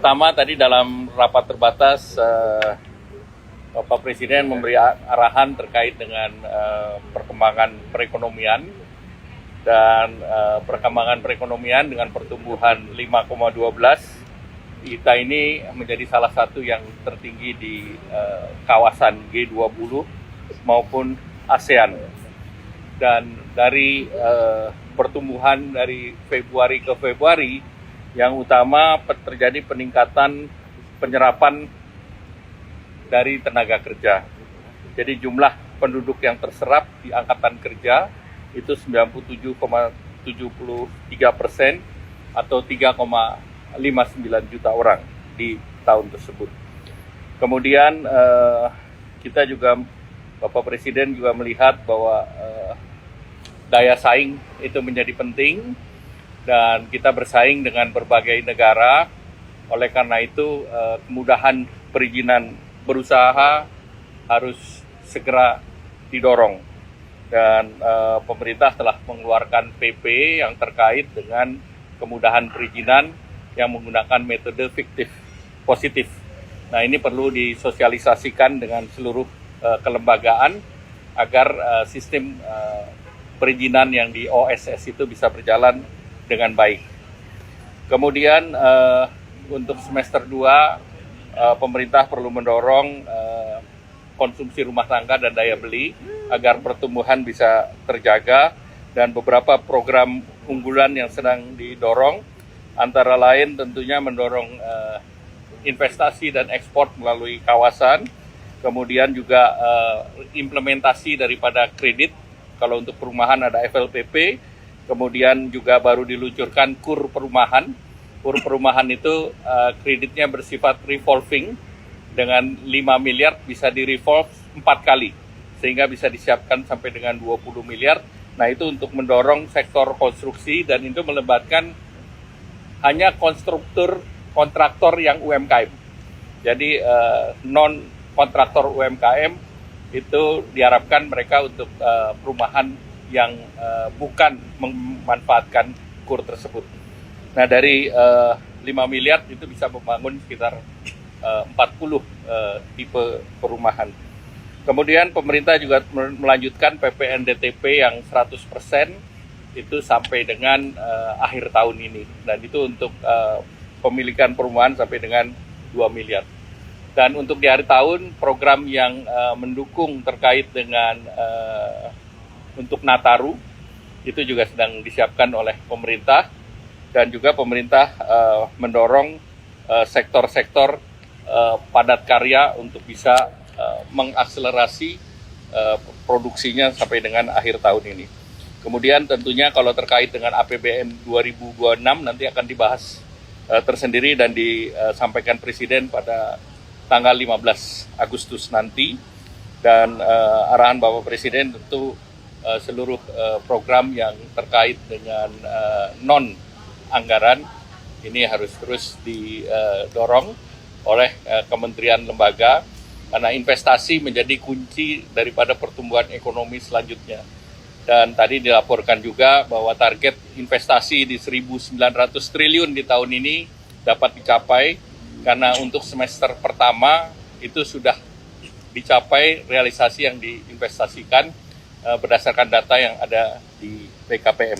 pertama tadi dalam rapat terbatas Bapak Presiden memberi arahan terkait dengan perkembangan perekonomian dan perkembangan perekonomian dengan pertumbuhan 5,12. Kita ini menjadi salah satu yang tertinggi di kawasan G20 maupun ASEAN. Dan dari pertumbuhan dari Februari ke Februari, yang utama terjadi peningkatan penyerapan dari tenaga kerja. Jadi jumlah penduduk yang terserap di angkatan kerja itu 97,73% atau 3,59 juta orang di tahun tersebut. Kemudian kita juga, Bapak Presiden juga melihat bahwa daya saing itu menjadi penting dan kita bersaing dengan berbagai negara. Oleh karena itu kemudahan perizinan berusaha harus segera didorong dan pemerintah telah mengeluarkan PP yang terkait dengan kemudahan perizinan yang menggunakan metode fiktif positif. Nah, ini perlu disosialisasikan dengan seluruh kelembagaan agar sistem perizinan yang di OSS itu bisa berjalan dengan baik. Kemudian untuk semester 2 pemerintah perlu mendorong konsumsi rumah tangga dan daya beli agar pertumbuhan bisa terjaga, dan beberapa program unggulan yang sedang didorong antara lain tentunya mendorong investasi dan ekspor melalui kawasan, kemudian juga implementasi daripada kredit. Kalau untuk perumahan ada FLPP, kemudian juga baru diluncurkan KUR perumahan. KUR perumahan itu kreditnya bersifat revolving, dengan 5 miliar bisa di-revolve 4 kali, sehingga bisa disiapkan sampai dengan 20 miliar. Nah, itu untuk mendorong sektor konstruksi, dan itu melibatkan hanya kontraktor yang UMKM. Jadi non-kontraktor UMKM itu diharapkan mereka untuk perumahan yang bukan memanfaatkan KUR tersebut. Nah, dari 5 miliar itu bisa membangun sekitar 40 tipe perumahan. Kemudian pemerintah juga melanjutkan PPNDTP yang 100% itu sampai dengan akhir tahun ini. Dan itu untuk pemilikan perumahan sampai dengan 2 miliar. Dan untuk di akhir tahun, program yang mendukung terkait dengan untuk Nataru itu juga sedang disiapkan oleh pemerintah, dan juga pemerintah mendorong sektor-sektor padat karya untuk bisa mengakselerasi produksinya sampai dengan akhir tahun ini. Kemudian tentunya kalau terkait dengan APBN 2026 nanti akan dibahas tersendiri dan disampaikan Presiden pada tanggal 15 Agustus nanti, dan arahan Bapak Presiden tentu seluruh program yang terkait dengan non-anggaran ini harus terus didorong oleh kementerian lembaga, karena investasi menjadi kunci daripada pertumbuhan ekonomi selanjutnya. Dan tadi dilaporkan juga bahwa target investasi di 1.900 triliun di tahun ini dapat dicapai, karena untuk semester pertama itu sudah dicapai realisasi yang diinvestasikan berdasarkan data yang ada di BKPM.